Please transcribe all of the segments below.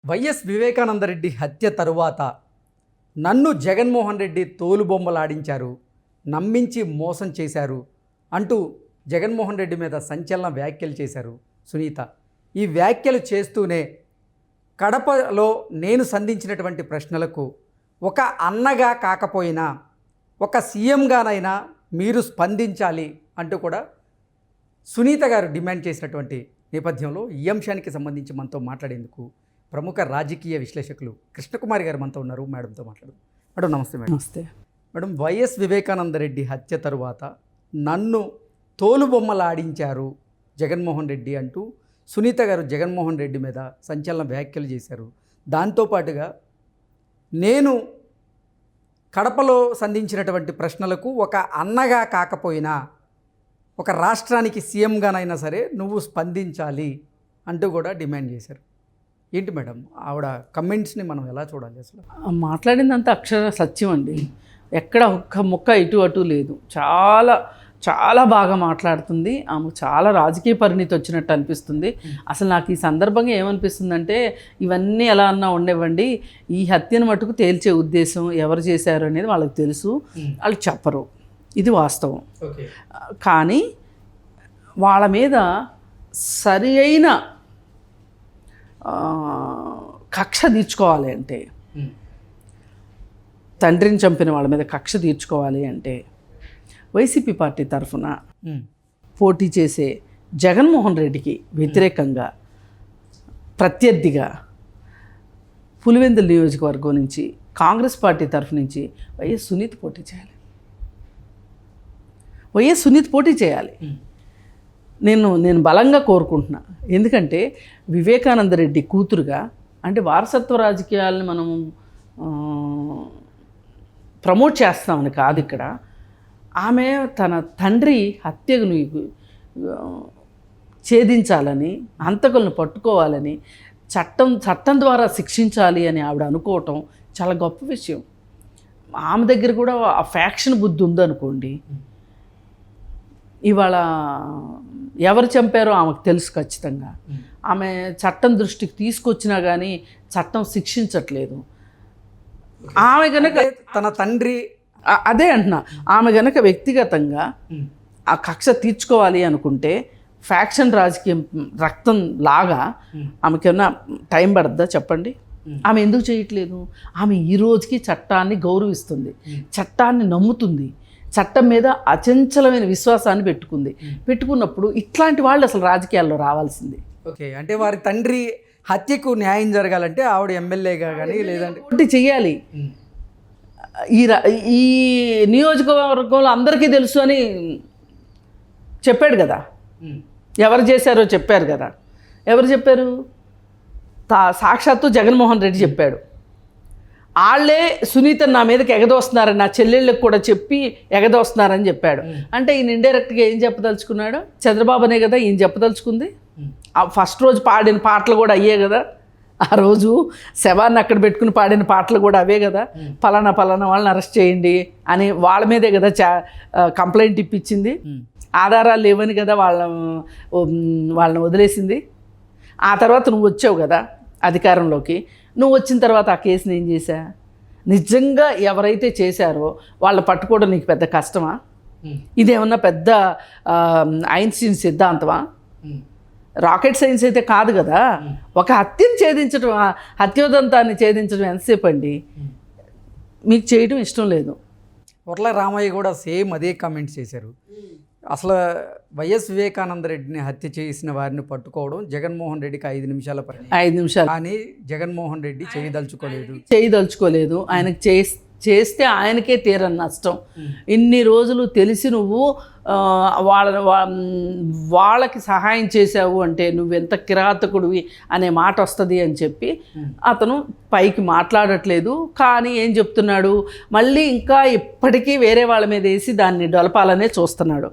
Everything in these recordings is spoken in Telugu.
వైఎస్ వివేకానందరెడ్డి హత్య తరువాత నన్ను జగన్మోహన్ రెడ్డి తోలుబొమ్మలాడించారు, నమ్మించి మోసం చేశారు అంటూ జగన్మోహన్ రెడ్డి మీద సంచలన వ్యాఖ్యలు చేశారు సునీత. ఈ వ్యాఖ్యలు చేస్తూనే కడపలో నేను సంధించినటువంటి ప్రశ్నలకు ఒక అన్నగా కాకపోయినా ఒక సీఎంగానైనా మీరు స్పందించాలి అంటూ కూడా సునీత గారు డిమాండ్ చేసినటువంటి నేపథ్యంలో ఈ అంశానికి సంబంధించి మనతో మాట్లాడేందుకు ప్రముఖ రాజకీయ విశ్లేషకులు కృష్ణకుమారి గారు మనతో ఉన్నారు. మేడంతో మాట్లాడు. మేడం నమస్తే. మేడం నమస్తే. మేడం, వైఎస్ వివేకానందరెడ్డి హత్య తరువాత నన్ను తోలుబొమ్మలాడించారు జగన్మోహన్ రెడ్డి అంటూ సునీత గారు జగన్మోహన్ రెడ్డి మీద సంచలన వ్యాఖ్యలు చేశారు. దాంతోపాటుగా నేను కడపలో సంధించినటువంటి ప్రశ్నలకు ఒక అన్నగా కాకపోయినా ఒక రాష్ట్రానికి సీఎంగానైనా సరే నువ్వు స్పందించాలి అంటూ కూడా డిమాండ్ చేశారు. ఏంటి మేడం ఆవిడ కమెంట్స్ని మనం ఎలా చూడాలి? అసలు మాట్లాడిందంత అక్షర సత్యం అండి. ఎక్కడ ఒక్క ముక్క ఇటు అటు లేదు. చాలా చాలా బాగా మాట్లాడుతుంది. ఆమె చాలా రాజకీయ పరిణితి వచ్చినట్టు అనిపిస్తుంది. అసలు నాకు ఈ సందర్భంగా ఏమనిపిస్తుందంటే, ఇవన్నీ ఎలా అన్నా ఉండేవ్వండి, ఈ హత్యను మటుకు తేల్చే ఉద్దేశం ఎవరు చేశారు అనేది వాళ్ళకి తెలుసు, వాళ్ళు చెప్పరు, ఇది వాస్తవం. కానీ వాళ్ళ మీద సరి అయిన కక్ష తీర్చుకోవాలి అంటే, తండ్రిని చంపిన వాళ్ళ మీద కక్ష తీర్చుకోవాలి అంటే వైసీపీ పార్టీ తరఫున పోటీ చేసే జగన్మోహన్ రెడ్డికి వ్యతిరేకంగా ప్రత్యర్థిగా పులివెందుల నియోజకవర్గం నుంచి కాంగ్రెస్ పార్టీ తరఫు నుంచి వైఎస్ సునీత పోటీ చేయాలి. వైఎస్ సునీత పోటీ చేయాలి. నేను బలంగా కోరుకుంటున్నా. ఎందుకంటే వివేకానందరెడ్డి కూతురుగా, అంటే వారసత్వ రాజకీయాలను మనం ప్రమోట్ చేస్తామని కాదు ఇక్కడ. ఆమె తన తండ్రి హత్యను ఛేదించాలని, హంతకులను పట్టుకోవాలని, చట్టం ద్వారా శిక్షించాలి అని ఆవిడ అనుకోవటం చాలా గొప్ప విషయం. ఆమె దగ్గర కూడా ఆ ఫ్యాక్షన్ బుద్ధి ఉందనుకోండి, ఇవాళ ఎవరు చంపారో ఆమెకు తెలుసు ఖచ్చితంగా. ఆమె చట్టం దృష్టికి తీసుకొచ్చినా కానీ చట్టం శిక్షించట్లేదు. ఆమె కనుక తన తండ్రి, అదే అంటున్నా, ఆమె కనుక వ్యక్తిగతంగా ఆ కక్ష తీర్చుకోవాలి అనుకుంటే ఫ్యాక్షన్ రాజకీయం రక్తం లాగా ఆమెకేమన్నా టైం పడుతుందా చెప్పండి? ఆమె ఎందుకు చేయట్లేదు? ఆమె ఈ రోజుకి చట్టాన్ని గౌరవిస్తుంది, చట్టాన్ని నమ్ముతుంది, చట్టం మీద అచంచలమైన విశ్వాసాన్ని పెట్టుకున్నప్పుడు ఇట్లాంటి వాళ్ళు అసలు రాజకీయాల్లో రావాల్సింది. ఓకే, అంటే వారి తండ్రి హత్యకు న్యాయం జరగాలంటే ఆవిడ ఎమ్మెల్యేగా కానీ లేదంటే పోటీ చెయ్యాలి. ఈ నియోజకవర్గంలో అందరికీ తెలుసు అని చెప్పాడు కదా, ఎవరు చేశారో చెప్పారు కదా. ఎవరు చెప్పారు? సాక్షాత్తు జగన్మోహన్ రెడ్డి చెప్పాడు. వాళ్ళే సునీత నా మీదకి ఎగదోస్తున్నారని, నా చెల్లెళ్ళకి కూడా చెప్పి ఎగదోస్తున్నారని చెప్పాడు. అంటే ఈయన ఇండైరెక్ట్గా ఏం చెప్పదలుచుకున్నాడు? చంద్రబాబు అనే కదా ఈయన చెప్పదలుచుకుంది. ఫస్ట్ రోజు పాడిన పాటలు కూడా అయ్యే కదా, ఆ రోజు శవాన్ని అక్కడ పెట్టుకుని పాడిన పాటలు కూడా అవే కదా. పలానా వాళ్ళని అరెస్ట్ చేయండి అని వాళ్ళ మీదే కదా కంప్లైంట్ ఇప్పించింది. ఆధారాలు లేవని కదా వాళ్ళని వదిలేసింది. ఆ తర్వాత నువ్వు వచ్చావు కదా అధికారంలోకి. నువ్వు వచ్చిన తర్వాత ఆ కేసుని ఏం చేశా? నిజంగా ఎవరైతే చేశారో వాళ్ళని పట్టుకోవడం నీకు పెద్ద కష్టమా? ఇదేమన్నా పెద్ద ఐన్స్టీన్ సిద్ధాంతమా? రాకెట్ సైన్స్ అయితే కాదు కదా. ఒక హత్యను ఛేదించడం, హత్యోదంతాన్ని ఛేదించడం ఎంతసేపు అండి? మీకు చేయడం ఇష్టం లేదు. వర్ల రామయ్య కూడా సేమ్ అదే కామెంట్స్ చేశారు. అసలు వైఎస్ వివేకానందరెడ్డిని హత్య చేసిన వారిని పట్టుకోవడం జగన్మోహన్ రెడ్డికి 5 నిమిషాల పని. 5 నిమిషాలు కానీ జగన్మోహన్ రెడ్డి చేయదలుచుకోలేదు. ఆయనకు చేస్తే ఆయనకే తీరని నష్టం. ఇన్ని రోజులు తెలిసి నువ్వు వాళ్ళకి సహాయం చేసావు అంటే నువ్వెంత కిరాతకుడివి అనే మాట వస్తుంది అని చెప్పి అతను పైకి మాట్లాడట్లేదు. కానీ ఏం చెప్తున్నాడు? మళ్ళీ ఇంకా ఇప్పటికీ వేరే వాళ్ళ మీద వేసి దాన్ని డొలపాలనే చూస్తున్నాడు.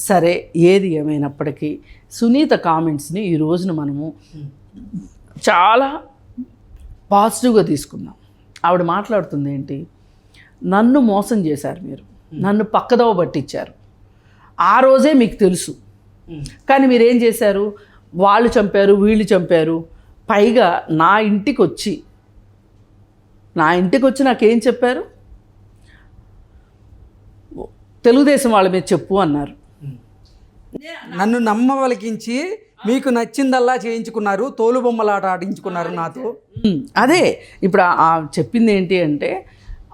సరే, ఏది ఏమైనప్పటికీ సునీత కామెంట్స్ని ఈ రోజున మనము చాలా పాజిటివ్గా తీసుకుందాం. ఆవిడ మాట్లాడుతుంది ఏంటి? నన్ను మోసం చేశారు, మీరు నన్ను పక్కదోవ పట్టించారు, ఆ రోజే మీకు తెలుసు. కానీ మీరేం చేశారు? వాళ్ళు చంపారు, వీళ్ళు చంపారు, పైగా నా ఇంటికి వచ్చి నాకేం చెప్పారు, తెలుగుదేశం వాళ్ళ మీద చెప్పు అన్నారు. నన్ను నమ్మవలికించి మీకు నచ్చిందల్లా చేయించుకున్నారు, తోలుబొమ్మలాట ఆడించుకున్నారు నాతో. అదే ఇప్పుడు చెప్పింది ఏంటి అంటే,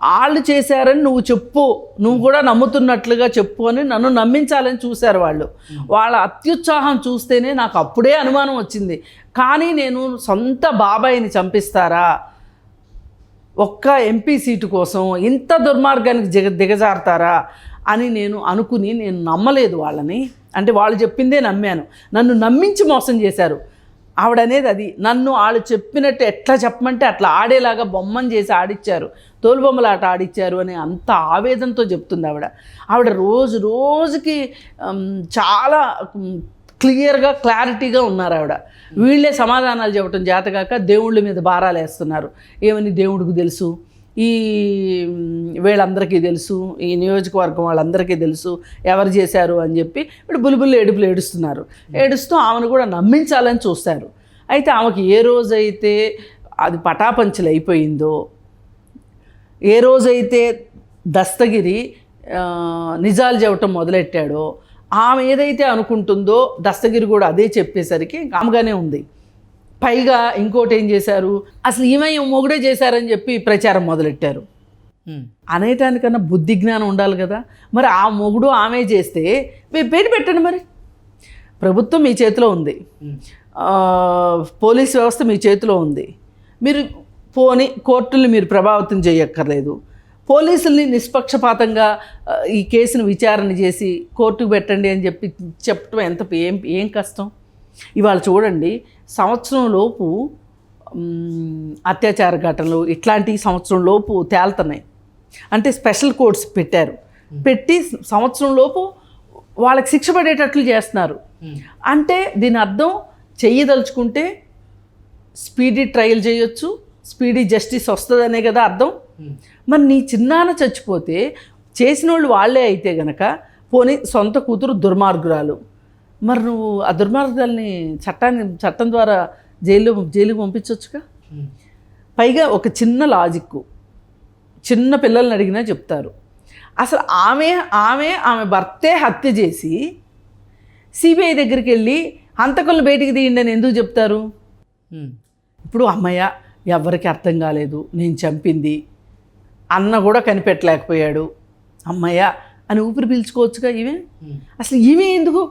వాళ్ళు చేశారని నువ్వు చెప్పు, నువ్వు కూడా నమ్ముతున్నట్లుగా చెప్పు అని నన్ను నమ్మించాలని చూశారు వాళ్ళు. వాళ్ళ అత్యుత్సాహం చూస్తేనే నాకు అప్పుడే అనుమానం వచ్చింది. కానీ నేను సొంత బాబాయిని చంపిస్తారా, ఒక్క ఎంపీ సీటు కోసం ఇంత దుర్మార్గానికి దిగజారుతారా అని నేను అనుకుని నేను నమ్మలేదు వాళ్ళని. అంటే వాళ్ళు చెప్పిందే నమ్మాను, నన్ను నమ్మించి మోసం చేశారు. ఆవిడనేది అది, నన్ను వాళ్ళు చెప్పినట్టు ఎట్లా చెప్పమంటే అట్లా ఆడేలాగా బొమ్మను చేసి ఆడిచ్చారు, తోలుబొమ్మలాట ఆడిచ్చారు అని అంత ఆవేదనతో చెప్తుంది ఆవిడ రోజు రోజుకి చాలా క్లియర్గా క్లారిటీగా ఉన్నారు ఆవిడ. వీళ్ళే సమాధానాలు చెప్పడం చేతగాక దేవుళ్ళ మీద భారాలు వేస్తున్నారు. ఏమని దేవుడికి తెలుసు, ఈ వీళ్ళందరికీ తెలుసు, ఈ నియోజకవర్గం వాళ్ళందరికీ తెలుసు ఎవరు చేశారు అని చెప్పి ఇప్పుడు బుల్బుల్ ఏడుస్తూ ఆమెను కూడా నమ్మించాలని చూస్తారు. అయితే ఆమెకి ఏ రోజైతే అది పటాపంచలు అయిపోయిందో, ఏ రోజైతే దస్తగిరి నిజాలు చెప్పటం మొదలెట్టాడో, ఆమె ఏదైతే అనుకుంటుందో దస్తగిరి కూడా అదే చెప్పేసరికి ఆమెగానే ఉంది. పైగా ఇంకోటి ఏం చేశారు, అసలు ఈమె మొగుడే చేశారని చెప్పి ప్రచారం మొదలెట్టారు. అనేటానికన్నా బుద్ధి జ్ఞానం ఉండాలి కదా. మరి ఆ మొగుడు ఆమె చేస్తే మీరు పేరు పెట్టండి. మరి ప్రభుత్వం మీ చేతిలో ఉంది, పోలీస్ వ్యవస్థ మీ చేతిలో ఉంది. మీరు కోర్టుల్ని మీరు ప్రభావితం చేయక్కర్లేదు. పోలీసుల్ని నిష్పక్షపాతంగా ఈ కేసును విచారణ చేసి కోర్టుకు పెట్టండి అని చెప్పడం ఏం కష్టం. ఇవాళ చూడండి, సంవత్సరం లోపు అత్యాచార ఘటనలు ఇట్లాంటి సంవత్సరం లోపు తేలుతున్నాయి. అంటే స్పెషల్ కోర్ట్స్ పెట్టి సంవత్సరం లోపు వాళ్ళకి శిక్ష పడేటట్లు చేస్తున్నారు. అంటే దీని అర్థం చెయ్యదలుచుకుంటే స్పీడీ ట్రయల్ చేయొచ్చు, స్పీడీ జస్టిస్ వస్తుందనే కదా అర్థం. మరి నీ చిన్నాన్న చచ్చిపోతే చేసిన వాళ్ళు వాళ్ళే అయితే గనక, పోనీ సొంత కూతురు దుర్మార్గురాలు, మరి నువ్వు ఆ దుర్మార్గాల్ని చట్టం ద్వారా జైలుకి పంపించవచ్చుగా. పైగా ఒక చిన్న లాజిక్, చిన్న పిల్లల్ని అడిగినా చెప్తారు. అసలు ఆమె భర్తే హత్య చేసి సిబిఐ దగ్గరికి వెళ్ళి హంతకులను బయటికి తీయండి అని ఎందుకు చెప్తారు? ఇప్పుడు అమ్మయ్య ఎవరికి అర్థం కాలేదు, నేను చంపింది, అన్న కూడా కనిపెట్టలేకపోయాడు, అమ్మయ్య అని ఊపిరి పీల్చుకోవచ్చుగా. అసలు ఈమె ఎందుకు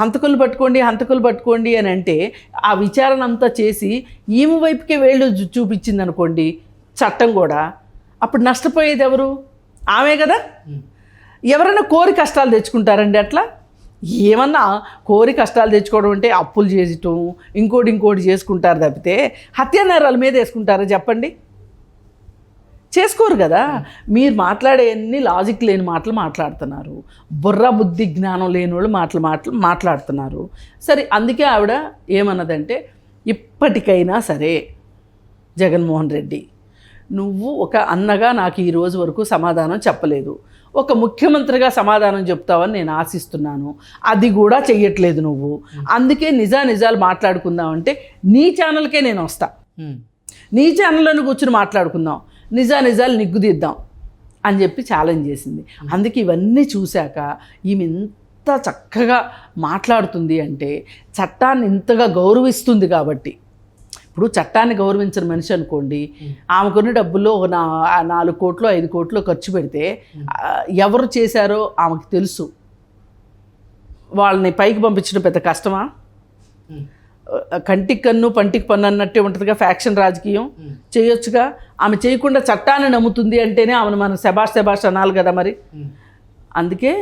హంతకులు పట్టుకోండి అని అంటే, ఆ విచారణ అంతా చేసి ఈమె వైపుకే వేళ్ళు చూపించింది అనుకోండి చట్టం కూడా, అప్పుడు నష్టపోయేది ఎవరు? ఆమె కదా. ఎవరైనా కోరి కష్టాలు తెచ్చుకుంటారండి అట్లా? ఏమన్నా కోరి కష్టాలు తెచ్చుకోవడం అంటే అప్పులు చేయటం ఇంకోటి చేసుకుంటారు తప్పితే హత్యా నేరాల మీద వేసుకుంటారా చెప్పండి? చేసుకోరు కదా. మీరు మాట్లాడే అన్ని లాజిక్ లేని మాటలు మాట్లాడుతున్నారు, బుర్ర బుద్ధి జ్ఞానం లేని వాళ్ళు మాట్లాడుతున్నారు. సరే, అందుకే ఆవిడ ఏమన్నదంటే, ఇప్పటికైనా సరే జగన్మోహన్ రెడ్డి, నువ్వు ఒక అన్నగా నాకు ఈ రోజు వరకు సమాధానం చెప్పలేదు, ఒక ముఖ్యమంత్రిగా సమాధానం చెప్తావని నేను ఆశిస్తున్నాను. అది కూడా చెయ్యట్లేదు నువ్వు. అందుకే నిజాలు మాట్లాడుకుందామంటే నీ ఛానల్కే నేను వస్తా, నీ ఛానల్లోని కూర్చుని మాట్లాడుకుందాం, నిజాలు నిగ్గుదిద్దాం అని చెప్పి ఛాలెంజ్ చేసింది. అందుకే ఇవన్నీ చూశాక ఈమె ఎంత చక్కగా మాట్లాడుతుంది అంటే, చట్టాన్ని ఇంతగా గౌరవిస్తుంది కాబట్టి. ఇప్పుడు చట్టాన్ని గౌరవించిన మనిషి అనుకోండి, ఆమెకున్న డబ్బుల్లో 4 కోట్లు 5 కోట్లు ఖర్చు పెడితే ఎవరు చేశారో ఆమెకు తెలుసు, వాళ్ళని పైకి పంపించడం పెద్ద కష్టమా? కంటికి కన్ను పంటికి పన్ను అన్నట్టే ఉంటుందిగా ఫ్యాక్షన్ రాజకీయం. చేయొచ్చుగా. ఆమె చేయకుండా చట్టాన్ని నమ్ముతుంది అంటేనే ఆమెను మనం శబాష్ అనాలి కదా మరి. అందుకే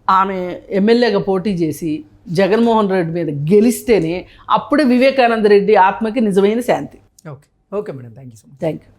ఆమె ఎమ్మెల్యేగా పోటీ చేసి జగన్మోహన్ రెడ్డి మీద గెలిస్తేనే అప్పుడే వివేకానంద రెడ్డి ఆత్మకి నిజమైన శాంతి. Okay madam, thank you so much. Thank you.